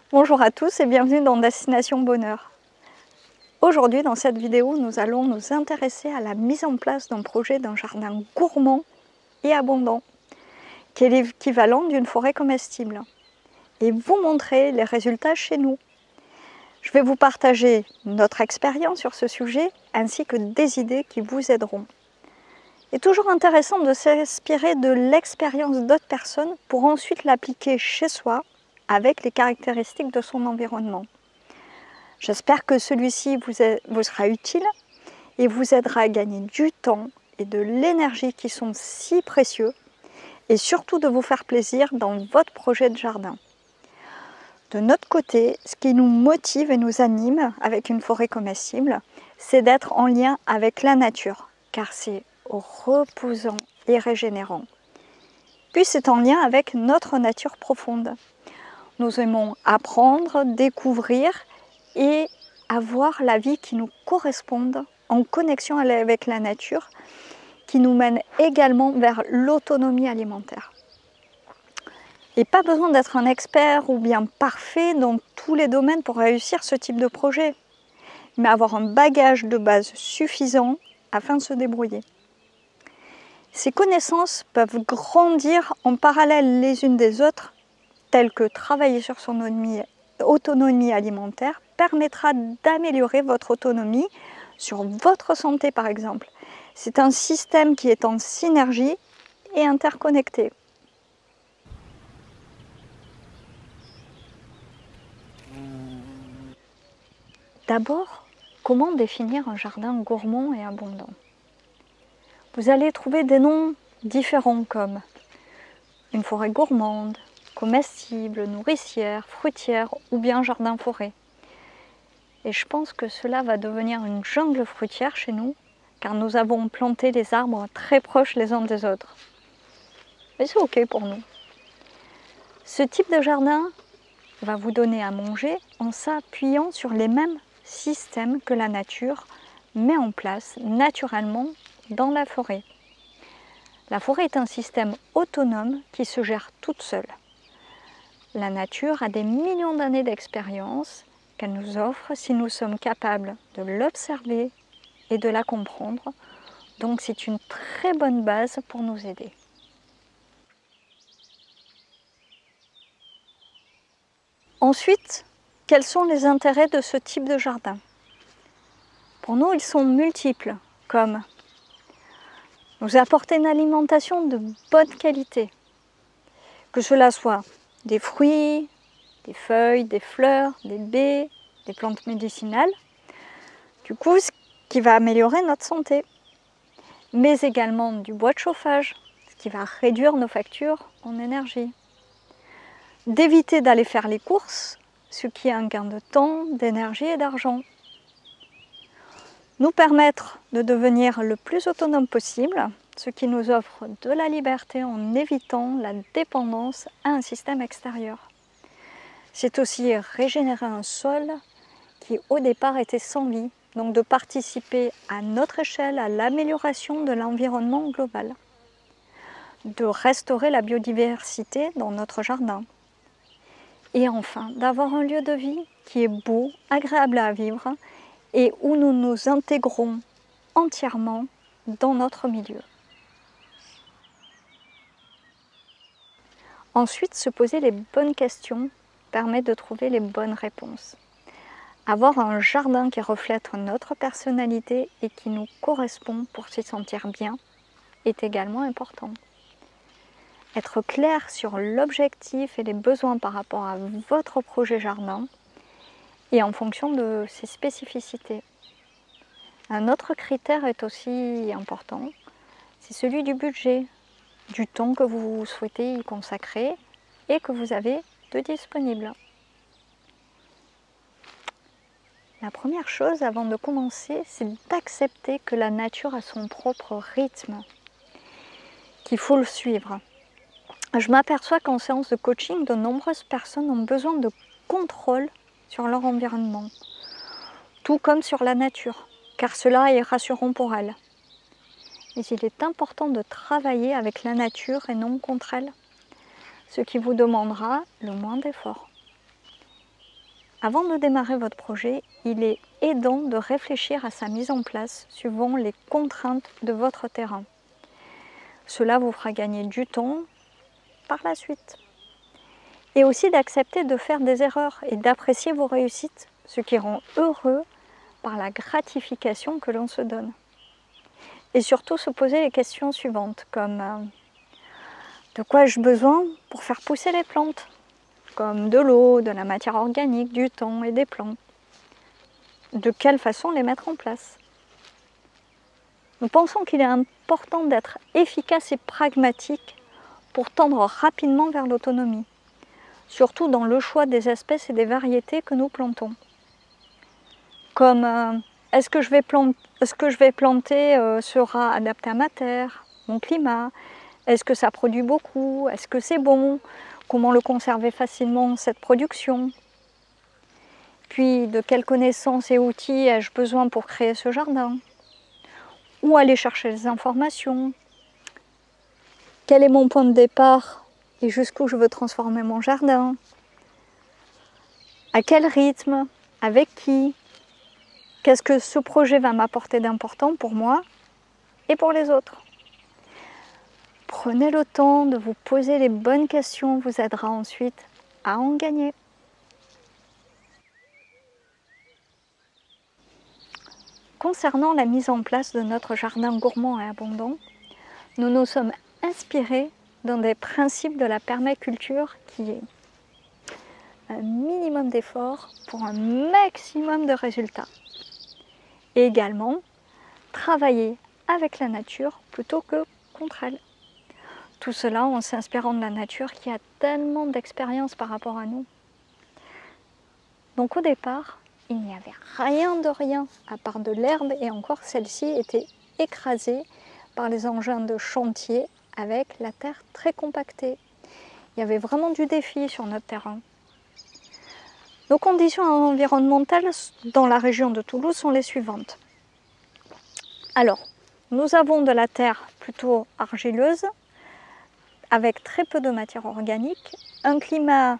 Bonjour à tous et bienvenue dans Destination Bonheur. Aujourd'hui, dans cette vidéo, nous allons nous intéresser à la mise en place d'un projet d'un jardin gourmand et abondant, qui est l'équivalent d'une forêt comestible, et vous montrer les résultats chez nous. Je vais vous partager notre expérience sur ce sujet, ainsi que des idées qui vous aideront. Il est toujours intéressant de s'inspirer de l'expérience d'autres personnes pour ensuite l'appliquer chez soi, avec les caractéristiques de son environnement. J'espère que celui-ci vous sera utile et vous aidera à gagner du temps et de l'énergie qui sont si précieux et surtout de vous faire plaisir dans votre projet de jardin. De notre côté, ce qui nous motive et nous anime avec une forêt comestible, c'est d'être en lien avec la nature, car c'est reposant et régénérant. Puis c'est en lien avec notre nature profonde. Nous aimons apprendre, découvrir et avoir la vie qui nous corresponde en connexion avec la nature, qui nous mène également vers l'autonomie alimentaire. Et pas besoin d'être un expert ou bien parfait dans tous les domaines pour réussir ce type de projet, mais avoir un bagage de base suffisant afin de se débrouiller. Ces connaissances peuvent grandir en parallèle les unes des autres, telles que travailler sur son autonomie alimentaire permettra d'améliorer votre autonomie sur votre santé par exemple. C'est un système qui est en synergie et interconnecté. D'abord, comment définir un jardin gourmand et abondant? Vous allez trouver des noms différents comme une forêt gourmande, comestible, nourricière, fruitière ou bien jardin-forêt. Et je pense que cela va devenir une jungle fruitière chez nous, car nous avons planté les arbres très proches les uns des autres. Mais c'est ok pour nous. Ce type de jardin va vous donner à manger en s'appuyant sur les mêmes systèmes que la nature met en place naturellement dans la forêt. La forêt est un système autonome qui se gère toute seule. La nature a des millions d'années d'expérience qu'elle nous offre si nous sommes capables de l'observer et de la comprendre. Donc c'est une très bonne base pour nous aider. Ensuite, quels sont les intérêts de ce type de jardin? Pour nous, ils sont multiples, comme nous apporter une alimentation de bonne qualité, que cela soit des fruits, des feuilles, des fleurs, des baies, des plantes médicinales, du coup, ce qui va améliorer notre santé, mais également du bois de chauffage, ce qui va réduire nos factures en énergie. D'éviter d'aller faire les courses, ce qui est un gain de temps, d'énergie et d'argent. Nous permettre de devenir le plus autonome possible, ce qui nous offre de la liberté en évitant la dépendance à un système extérieur. C'est aussi régénérer un sol qui au départ était sans vie, donc de participer à notre échelle à l'amélioration de l'environnement global, de restaurer la biodiversité dans notre jardin, et enfin d'avoir un lieu de vie qui est beau, agréable à vivre et où nous nous intégrons entièrement dans notre milieu. Ensuite, se poser les bonnes questions permet de trouver les bonnes réponses. Avoir un jardin qui reflète notre personnalité et qui nous correspond pour s'y sentir bien est également important. Être clair sur l'objectif et les besoins par rapport à votre projet jardin et en fonction de ses spécificités. Un autre critère est aussi important, c'est celui du budget, du temps que vous souhaitez y consacrer et que vous avez de disponible. La première chose avant de commencer, c'est d'accepter que la nature a son propre rythme, qu'il faut le suivre. Je m'aperçois qu'en séance de coaching, de nombreuses personnes ont besoin de contrôle sur leur environnement, tout comme sur la nature, car cela est rassurant pour elles. Mais il est important de travailler avec la nature et non contre elle, ce qui vous demandera le moins d'efforts. Avant de démarrer votre projet, il est aidant de réfléchir à sa mise en place suivant les contraintes de votre terrain. Cela vous fera gagner du temps par la suite. Et aussi d'accepter de faire des erreurs et d'apprécier vos réussites, ce qui rend heureux par la gratification que l'on se donne. Et surtout se poser les questions suivantes, comme de quoi ai-je besoin pour faire pousser les plantes ? Comme de l'eau, de la matière organique, du temps et des plants. De quelle façon les mettre en place? Nous pensons qu'il est important d'être efficace et pragmatique pour tendre rapidement vers l'autonomie, surtout dans le choix des espèces et des variétés que nous plantons. Comme est-ce que je vais planter sera adapté à ma terre, mon climat? Est-ce que ça produit beaucoup? Est-ce que c'est bon? Comment le conserver facilement, cette production? Puis, de quelles connaissances et outils ai-je besoin pour créer ce jardin? Où aller chercher les informations? Quel est mon point de départ et jusqu'où je veux transformer mon jardin? À quel rythme? Avec qui? Qu'est-ce que ce projet va m'apporter d'important pour moi et pour les autres? Prenez le temps de vous poser les bonnes questions, vous aidera ensuite à en gagner. Concernant la mise en place de notre jardin gourmand et abondant, nous nous sommes inspirés dans des principes de la permaculture qui est un minimum d'efforts pour un maximum de résultats. Et également, travailler avec la nature plutôt que contre elle. Tout cela en s'inspirant de la nature qui a tellement d'expérience par rapport à nous. Donc au départ, il n'y avait rien de rien à part de l'herbe et encore celle-ci était écrasée par les engins de chantier avec la terre très compactée. Il y avait vraiment du défi sur notre terrain. Nos conditions environnementales dans la région de Toulouse sont les suivantes. Alors, nous avons de la terre plutôt argileuse, avec très peu de matière organique, un climat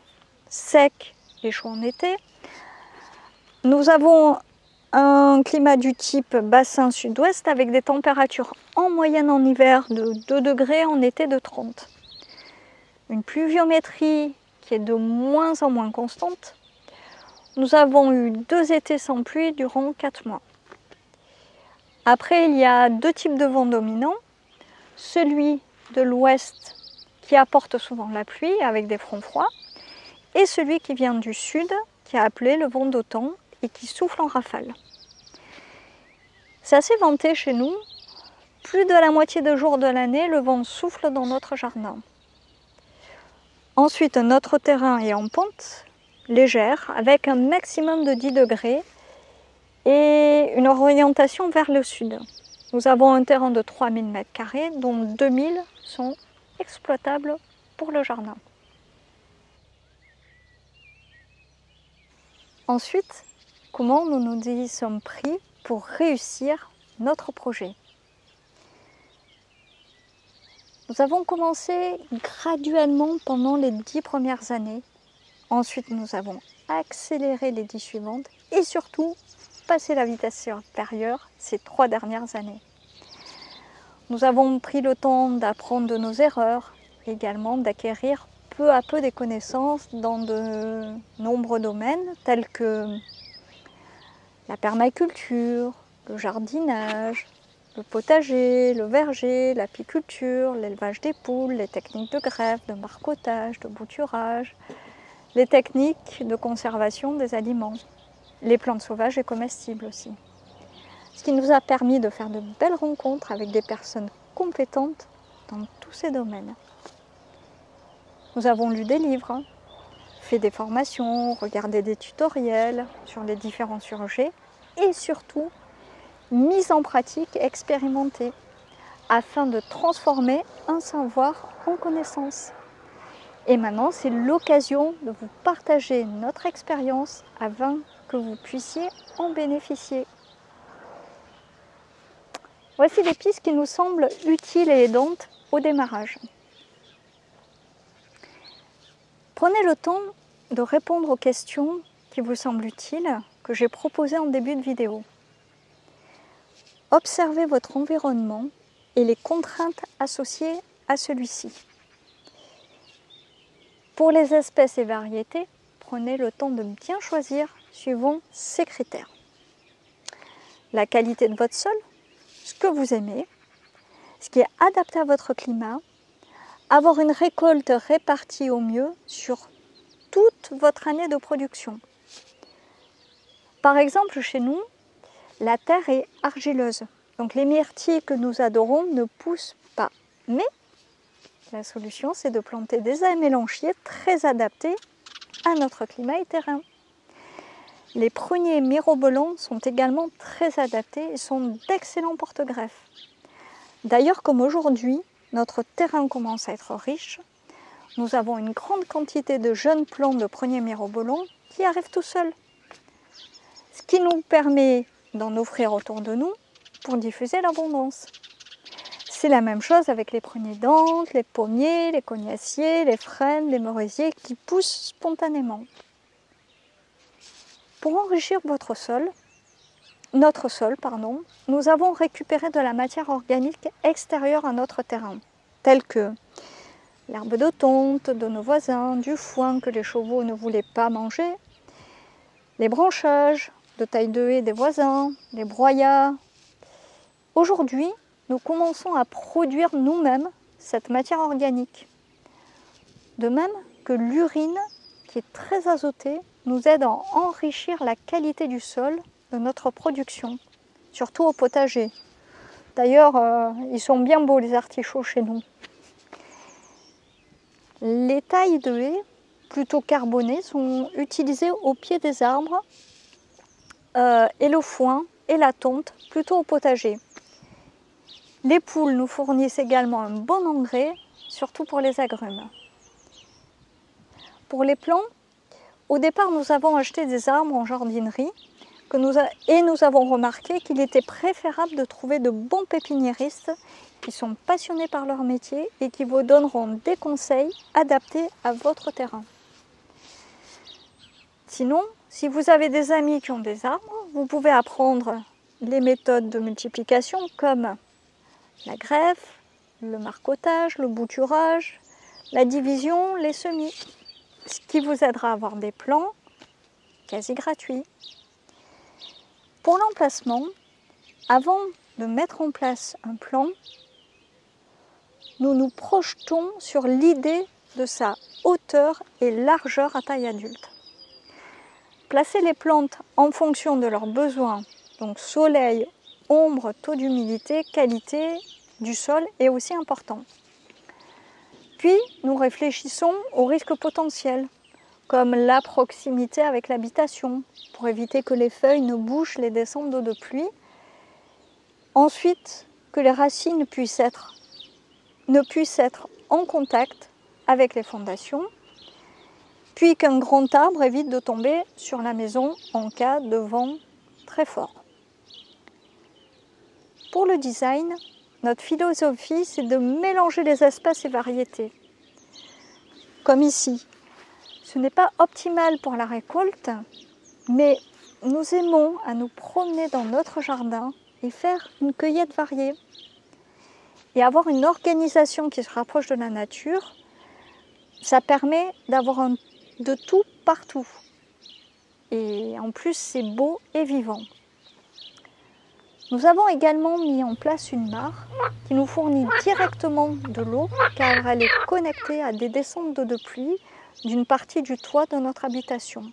sec et chaud en été. Nous avons un climat du type bassin sud-ouest avec des températures en moyenne en hiver de 2 degrés, en été de 30. Une pluviométrie qui est de moins en moins constante. Nous avons eu 2 étés sans pluie durant 4 mois. Après, il y a 2 types de vents dominants. Celui de l'ouest qui apporte souvent la pluie avec des fronts froids et celui qui vient du sud qui est appelé le vent d'automne et qui souffle en rafale. C'est assez vanté chez nous. Plus de la moitié des jours de l'année, le vent souffle dans notre jardin. Ensuite, notre terrain est en pente légère avec un maximum de 10 degrés et une orientation vers le sud. Nous avons un terrain de 3000 m², dont 2000 sont exploitables pour le jardin. Ensuite, comment nous nous y sommes pris pour réussir notre projet? Nous avons commencé graduellement pendant les 10 premières années. Ensuite, nous avons accéléré les 10 suivantes et surtout passé la vitesse supérieure ces 3 dernières années. Nous avons pris le temps d'apprendre de nos erreurs, également d'acquérir peu à peu des connaissances dans de nombreux domaines tels que la permaculture, le jardinage, le potager, le verger, l'apiculture, l'élevage des poules, les techniques de greffe, de marcottage, de bouturage, les techniques de conservation des aliments, les plantes sauvages et comestibles aussi. Ce qui nous a permis de faire de belles rencontres avec des personnes compétentes dans tous ces domaines. Nous avons lu des livres, fait des formations, regardé des tutoriels sur les différents sujets et surtout mis en pratique, expérimenté, afin de transformer un savoir en connaissance. Et maintenant, c'est l'occasion de vous partager notre expérience afin que vous puissiez en bénéficier. Voici des pistes qui nous semblent utiles et aidantes au démarrage. Prenez le temps de répondre aux questions qui vous semble utile que j'ai proposé en début de vidéo. Observez votre environnement et les contraintes associées à celui-ci. Pour les espèces et variétés, prenez le temps de bien choisir suivant ces critères. La qualité de votre sol, ce que vous aimez, ce qui est adapté à votre climat, avoir une récolte répartie au mieux sur toute votre année de production. Par exemple, chez nous, la terre est argileuse, donc les myrtilles que nous adorons ne poussent pas. Mais la solution, c'est de planter des mélanchiers très adaptés à notre climat et terrain. Les pruniers mirobolants sont également très adaptés et sont d'excellents porte-greffes. D'ailleurs, comme aujourd'hui, notre terrain commence à être riche, nous avons une grande quantité de jeunes plants de pruniers mirobolants qui arrivent tout seuls. Ce qui nous permet d'en offrir autour de nous pour diffuser l'abondance. C'est la même chose avec les pruniers d'Anthes, les pommiers, les cognassiers, les frênes, les merisiers qui poussent spontanément. Pour enrichir notre sol, nous avons récupéré de la matière organique extérieure à notre terrain, telle que l'herbe de tonte de nos voisins, du foin que les chevaux ne voulaient pas manger, les branchages de taille de haie des voisins, les broyats. Aujourd'hui, nous commençons à produire nous-mêmes cette matière organique. De même que l'urine, qui est très azotée, nous aide à enrichir la qualité du sol de notre production, surtout au potager. D'ailleurs, ils sont bien beaux les artichauts chez nous. Les tailles de haies, plutôt carbonées, sont utilisées au pied des arbres et le foin et la tonte, plutôt au potager. Les poules nous fournissent également un bon engrais, surtout pour les agrumes. Pour les plants, au départ, nous avons acheté des arbres en jardinerie et nous avons remarqué qu'il était préférable de trouver de bons pépiniéristes qui sont passionnés par leur métier et qui vous donneront des conseils adaptés à votre terrain. Sinon, si vous avez des amis qui ont des arbres, vous pouvez apprendre les méthodes de multiplication comme la greffe, le marcottage, le bouturage, la division, les semis, ce qui vous aidera à avoir des plants quasi gratuits. Pour l'emplacement, avant de mettre en place un plan, nous nous projetons sur l'idée de sa hauteur et largeur à taille adulte. Placer les plantes en fonction de leurs besoins, donc soleil, ombre, taux d'humidité, qualité du sol est aussi important. Puis, nous réfléchissons aux risques potentiels, comme la proximité avec l'habitation, pour éviter que les feuilles ne bouchent les descentes d'eau de pluie. Ensuite, que les racines ne puissent être en contact avec les fondations, puis qu'un grand arbre évite de tomber sur la maison en cas de vent très fort. Pour le design, notre philosophie, c'est de mélanger les espèces et variétés. Comme ici, ce n'est pas optimal pour la récolte, mais nous aimons à nous promener dans notre jardin et faire une cueillette variée. Et avoir une organisation qui se rapproche de la nature, ça permet d'avoir de tout partout. Et en plus, c'est beau et vivant. Nous avons également mis en place une mare qui nous fournit directement de l'eau car elle est connectée à des descentes d'eau de pluie d'une partie du toit de notre habitation.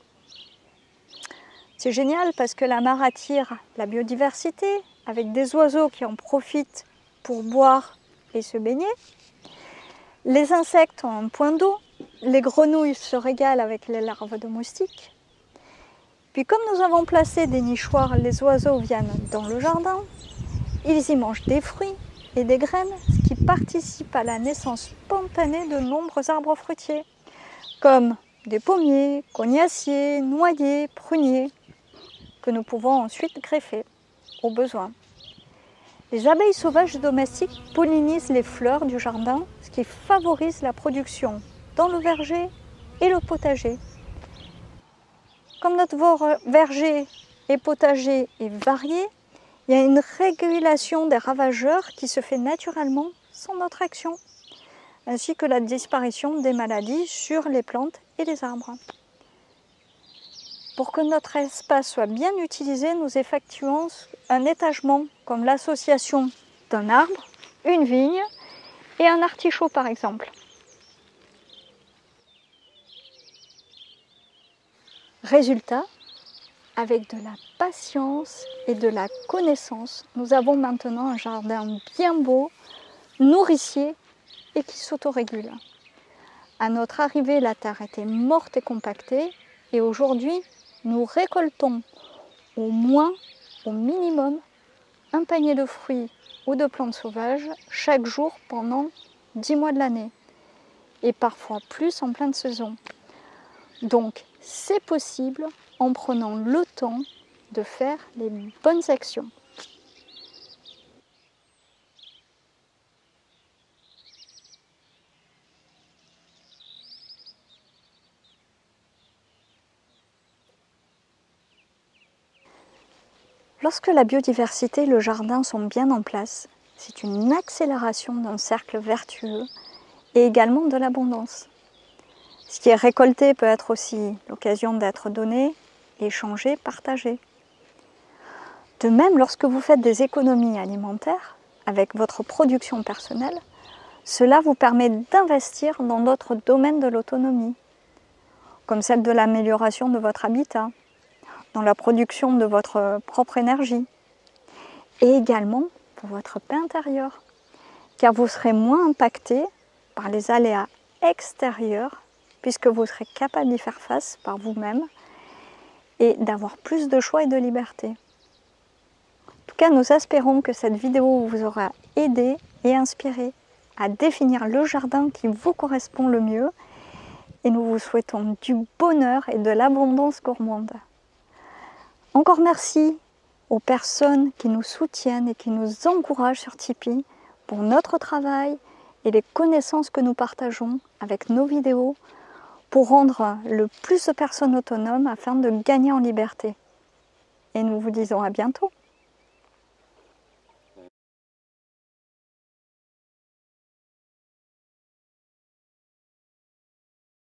C'est génial parce que la mare attire la biodiversité avec des oiseaux qui en profitent pour boire et se baigner. Les insectes ont un point d'eau, les grenouilles se régalent avec les larves de moustiques. Puis comme nous avons placé des nichoirs, les oiseaux viennent dans le jardin, ils y mangent des fruits et des graines, ce qui participe à la naissance spontanée de nombreux arbres fruitiers, comme des pommiers, cognassiers, noyers, pruniers, que nous pouvons ensuite greffer au besoin. Les abeilles sauvages domestiques pollinisent les fleurs du jardin, ce qui favorise la production dans le verger et le potager. Comme notre verger et potager est varié, il y a une régulation des ravageurs qui se fait naturellement sans notre action, ainsi que la disparition des maladies sur les plantes et les arbres. Pour que notre espace soit bien utilisé, nous effectuons un étagement comme l'association d'un arbre, une vigne et un artichaut par exemple. Résultat, avec de la patience et de la connaissance, nous avons maintenant un jardin bien beau, nourricier et qui s'autorégule. À notre arrivée, la terre était morte et compactée et aujourd'hui, nous récoltons au moins, au minimum, un panier de fruits ou de plantes sauvages chaque jour pendant 10 mois de l'année et parfois plus en pleine saison. Donc, c'est possible en prenant le temps de faire les bonnes actions. Lorsque la biodiversité et le jardin sont bien en place, c'est une accélération d'un cercle vertueux et également de l'abondance. Ce qui est récolté peut être aussi l'occasion d'être donné, échangé, partagé. De même, lorsque vous faites des économies alimentaires avec votre production personnelle, cela vous permet d'investir dans d'autres domaines de l'autonomie, comme celle de l'amélioration de votre habitat, dans la production de votre propre énergie, et également pour votre paix intérieure, car vous serez moins impacté par les aléas extérieurs, puisque vous serez capable d'y faire face par vous-même et d'avoir plus de choix et de liberté. En tout cas, nous espérons que cette vidéo vous aura aidé et inspiré à définir le jardin qui vous correspond le mieux, et nous vous souhaitons du bonheur et de l'abondance gourmande. Encore merci aux personnes qui nous soutiennent et qui nous encouragent sur Tipeee pour notre travail et les connaissances que nous partageons avec nos vidéos pour rendre le plus de personnes autonomes afin de gagner en liberté. Et nous vous disons à bientôt.